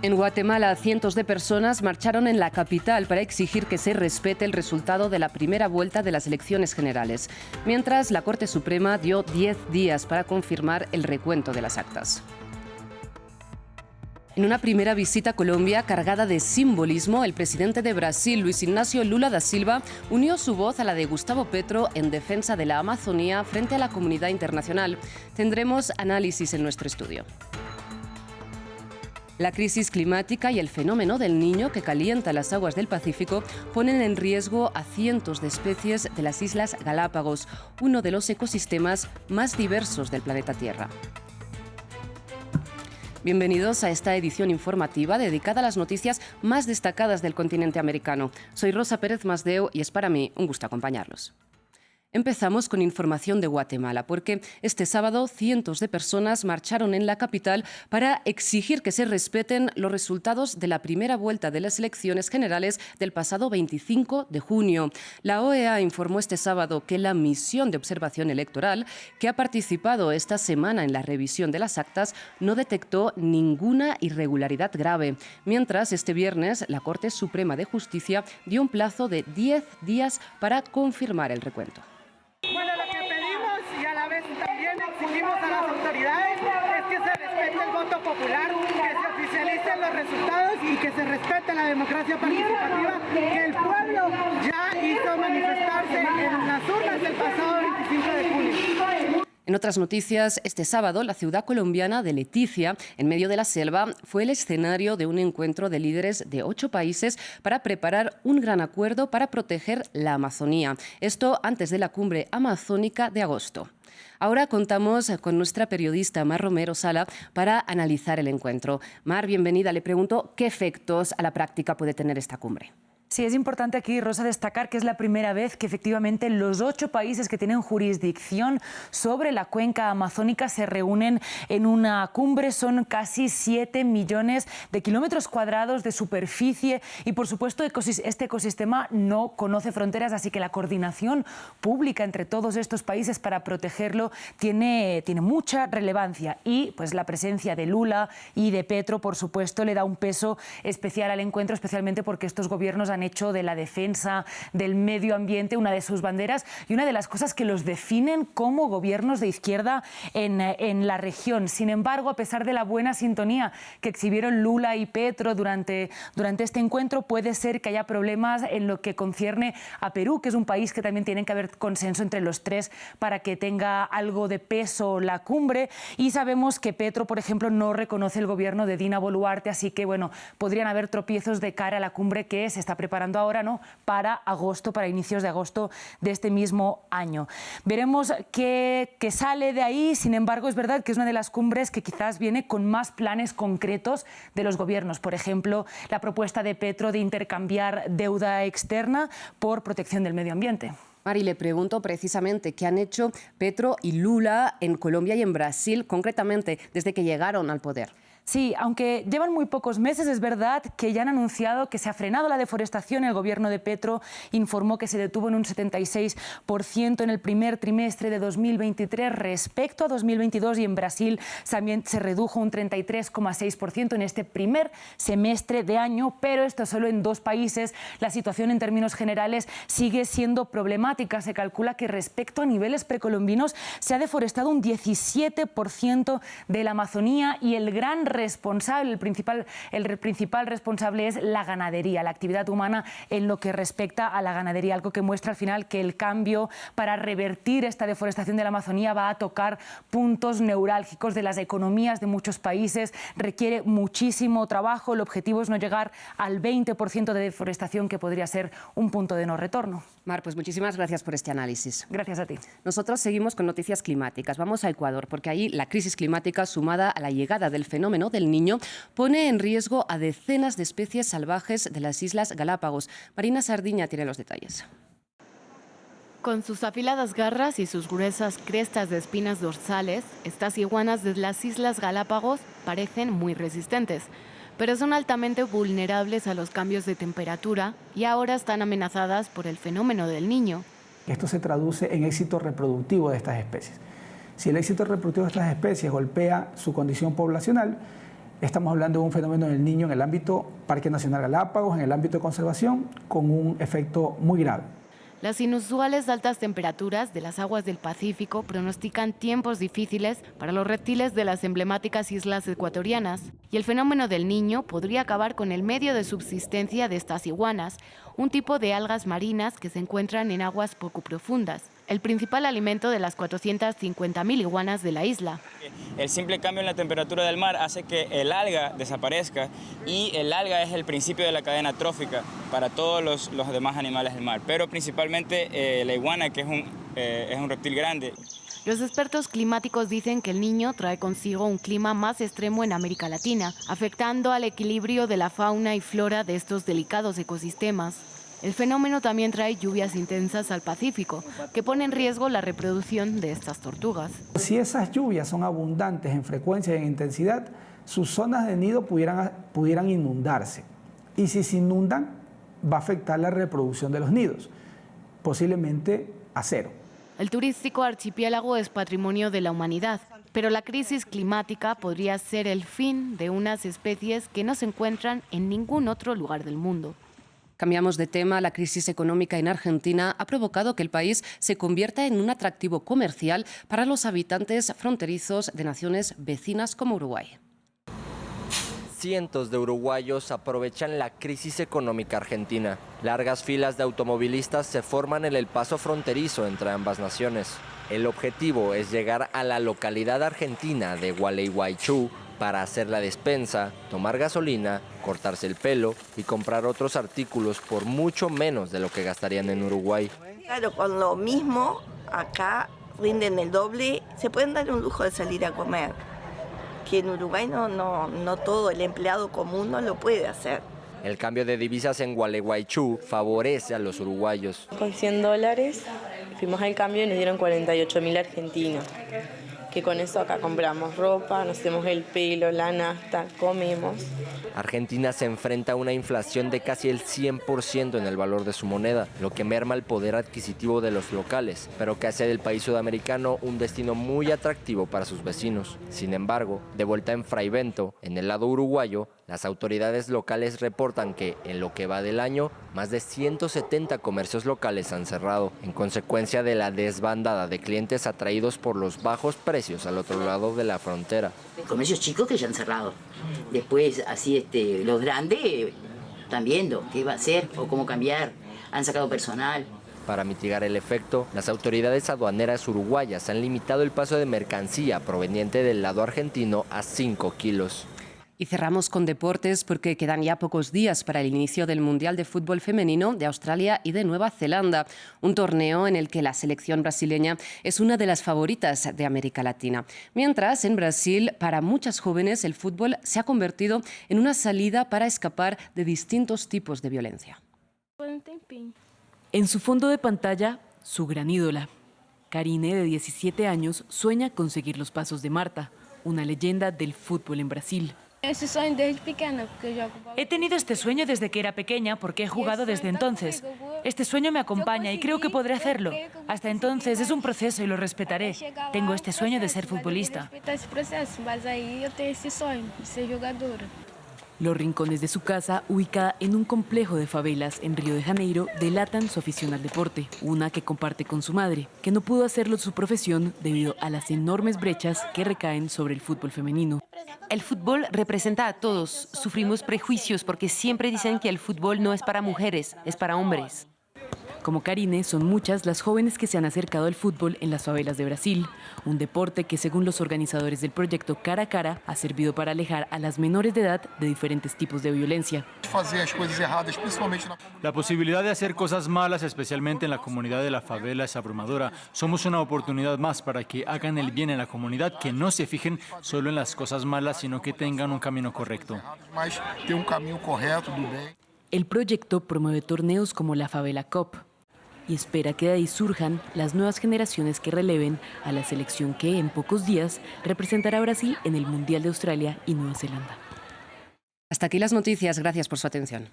En Guatemala, cientos de personas marcharon en la capital para exigir que se respete el resultado de la primera vuelta de las elecciones generales, mientras la Corte Suprema dio 10 días para confirmar el recuento de las actas. En una primera visita a Colombia cargada de simbolismo, el presidente de Brasil, Luis Ignacio Lula da Silva, unió su voz a la de Gustavo Petro en defensa de la Amazonía frente a la comunidad internacional. Tendremos análisis en nuestro estudio. La crisis climática y el fenómeno del Niño, que calienta las aguas del Pacífico, ponen en riesgo a cientos de especies de las Islas Galápagos, uno de los ecosistemas más diversos del planeta Tierra. Bienvenidos a esta edición informativa dedicada a las noticias más destacadas del continente americano. Soy Rosa Pérez Masdeu y es para mí un gusto acompañarlos. Empezamos con información de Guatemala, porque este sábado cientos de personas marcharon en la capital para exigir que se respeten los resultados de la primera vuelta de las elecciones generales del pasado 25 de junio. La OEA informó este sábado que la misión de observación electoral, que ha participado esta semana en la revisión de las actas, no detectó ninguna irregularidad grave, mientras este viernes la Corte Suprema de Justicia dio un plazo de 10 días para confirmar el recuento. Bueno, lo que pedimos y a la vez también exigimos a las autoridades es que se respete el voto popular, que se oficialicen los resultados y que se respete la democracia participativa que el pueblo ya hizo manifestarse en las urnas el pasado 25 de junio. En otras noticias, este sábado la ciudad colombiana de Leticia, en medio de la selva, fue el escenario de un encuentro de líderes de 8 países para preparar un gran acuerdo para proteger la Amazonía. Esto antes de la cumbre amazónica de agosto. Ahora contamos con nuestra periodista Mar Romero Sala para analizar el encuentro. Mar, bienvenida. Le pregunto qué efectos a la práctica puede tener esta cumbre. Sí, es importante aquí, Rosa, destacar que es la primera vez que efectivamente los 8 países que tienen jurisdicción sobre la cuenca amazónica se reúnen en una cumbre. Son casi 7 millones de kilómetros cuadrados de superficie y, por supuesto, este ecosistema no conoce fronteras, así que la coordinación pública entre todos estos países para protegerlo tiene mucha relevancia. Y pues la presencia de Lula y de Petro, por supuesto, le da un peso especial al encuentro, especialmente porque estos gobiernos han hecho de la defensa del medio ambiente una de sus banderas y una de las cosas que los definen como gobiernos de izquierda en la región. Sin embargo, a pesar de la buena sintonía que exhibieron Lula y Petro durante este encuentro, puede ser que haya problemas en lo que concierne a Perú, que es un país que también tiene que haber consenso entre los tres para que tenga algo de peso la cumbre. Y sabemos que Petro, por ejemplo, no reconoce el gobierno de Dina Boluarte, así que bueno, podrían haber tropiezos de cara a la cumbre que se está preparando ahora, ¿no?, para agosto, para inicios de agosto de este mismo año. Veremos qué sale de ahí. Sin embargo, es verdad que es una de las cumbres que quizás viene con más planes concretos de los gobiernos. Por ejemplo, la propuesta de Petro de intercambiar deuda externa por protección del medio ambiente. Mari, le pregunto precisamente qué han hecho Petro y Lula en Colombia y en Brasil, concretamente desde que llegaron al poder. Sí, aunque llevan muy pocos meses, es verdad que ya han anunciado que se ha frenado la deforestación. El gobierno de Petro informó que se detuvo en un 76% en el primer trimestre de 2023 respecto a 2022 y en Brasil también se redujo un 33,6% en este primer semestre de año, pero esto solo en 2 países. La situación en términos generales sigue siendo problemática. Se calcula que respecto a niveles precolombinos se ha deforestado un 17% de la Amazonía y el principal responsable es la ganadería, la actividad humana en lo que respecta a la ganadería, algo que muestra al final que el cambio para revertir esta deforestación de la Amazonía va a tocar puntos neurálgicos de las economías de muchos países, requiere muchísimo trabajo. El objetivo es no llegar al 20% de deforestación, que podría ser un punto de no retorno. Mar, pues muchísimas gracias por este análisis. Gracias a ti. Nosotros seguimos con noticias climáticas. Vamos a Ecuador, porque ahí la crisis climática, sumada a la llegada del fenómeno del Niño, pone en riesgo a decenas de especies salvajes de las Islas Galápagos. Marina Sardiña tiene los detalles. Con sus afiladas garras y sus gruesas crestas de espinas dorsales, estas iguanas de las Islas Galápagos parecen muy resistentes, pero son altamente vulnerables a los cambios de temperatura y ahora están amenazadas por el fenómeno del Niño. Esto se traduce en éxito reproductivo de estas especies. Si el éxito reproductivo de estas especies golpea su condición poblacional, Estamos hablando de un fenómeno del Niño en el ámbito Parque Nacional Galápagos, en el ámbito de conservación, con un efecto muy grave. Las inusuales altas temperaturas de las aguas del Pacífico pronostican tiempos difíciles para los reptiles de las emblemáticas islas ecuatorianas, y el fenómeno del Niño podría acabar con el medio de subsistencia de estas iguanas, un tipo de algas marinas que se encuentran en aguas poco profundas, el principal alimento de las 450.000 iguanas de la isla. El simple cambio en la temperatura del mar hace que el alga desaparezca, y el alga es el principio de la cadena trófica para todos los demás animales del mar, pero principalmente la iguana, que es un reptil grande. Los expertos climáticos dicen que el Niño trae consigo un clima más extremo en América Latina, afectando al equilibrio de la fauna y flora de estos delicados ecosistemas. El fenómeno también trae lluvias intensas al Pacífico, que pone en riesgo la reproducción de estas tortugas. Si esas lluvias son abundantes en frecuencia y en intensidad, sus zonas de nido pudieran inundarse. Y si se inundan, va a afectar la reproducción de los nidos, posiblemente a cero. El turístico archipiélago es patrimonio de la humanidad, pero la crisis climática podría ser el fin de unas especies que no se encuentran en ningún otro lugar del mundo. Cambiamos de tema. La crisis económica en Argentina ha provocado que el país se convierta en un atractivo comercial para los habitantes fronterizos de naciones vecinas como Uruguay. Cientos de uruguayos aprovechan la crisis económica argentina. Largas filas de automovilistas se forman en el paso fronterizo entre ambas naciones. El objetivo es llegar a la localidad argentina de Gualeguaychú para hacer la despensa, tomar gasolina, cortarse el pelo y comprar otros artículos por mucho menos de lo que gastarían en Uruguay. Claro, con lo mismo acá rinden el doble, se pueden dar un lujo de salir a comer, que en Uruguay no todo el empleado común no lo puede hacer. El cambio de divisas en Gualeguaychú favorece a los uruguayos. Con $100 fuimos al cambio y nos dieron 48.000 argentinos, que con eso acá compramos ropa, nos hacemos el pelo, la nafta, comemos. Argentina se enfrenta a una inflación de casi el 100% en el valor de su moneda, lo que merma el poder adquisitivo de los locales, pero que hace del país sudamericano un destino muy atractivo para sus vecinos. Sin embargo, de vuelta en Fraivento, en el lado uruguayo, las autoridades locales reportan que, en lo que va del año, más de 170 comercios locales han cerrado, en consecuencia de la desbandada de clientes atraídos por los bajos precios al otro lado de la frontera. Comercios chicos que ya han cerrado. Después, así los grandes están viendo qué va a hacer o cómo cambiar. Han sacado personal. Para mitigar el efecto, las autoridades aduaneras uruguayas han limitado el paso de mercancía proveniente del lado argentino a 5 kilos. Y cerramos con deportes porque quedan ya pocos días para el inicio del Mundial de Fútbol Femenino de Australia y de Nueva Zelanda, un torneo en el que la selección brasileña es una de las favoritas de América Latina. Mientras, en Brasil, para muchas jóvenes, el fútbol se ha convertido en una salida para escapar de distintos tipos de violencia. En su fondo de pantalla, su gran ídola. Karine, de 17 años, sueña con seguir los pasos de Marta, una leyenda del fútbol en Brasil. He tenido este sueño desde que era pequeña porque he jugado desde entonces. Este sueño me acompaña y creo que podré hacerlo. Hasta entonces es un proceso y lo respetaré. Tengo este sueño de ser futbolista. Los rincones de su casa, ubicada en un complejo de favelas en Río de Janeiro, delatan su afición al deporte, una que comparte con su madre, que no pudo hacerlo su profesión debido a las enormes brechas que recaen sobre el fútbol femenino. El fútbol representa a todos. Sufrimos prejuicios porque siempre dicen que el fútbol no es para mujeres, es para hombres. Como Karine, son muchas las jóvenes que se han acercado al fútbol en las favelas de Brasil, un deporte que, según los organizadores del proyecto Cara a Cara, ha servido para alejar a las menores de edad de diferentes tipos de violencia. La posibilidad de hacer cosas malas, especialmente en la comunidad de la favela, es abrumadora. Somos una oportunidad más para que hagan el bien en la comunidad, que no se fijen solo en las cosas malas, sino que tengan un camino correcto. El proyecto promueve torneos como la Favela Cup y espera que de ahí surjan las nuevas generaciones que releven a la selección que en pocos días representará a Brasil en el Mundial de Australia y Nueva Zelanda. Hasta aquí las noticias. Gracias por su atención.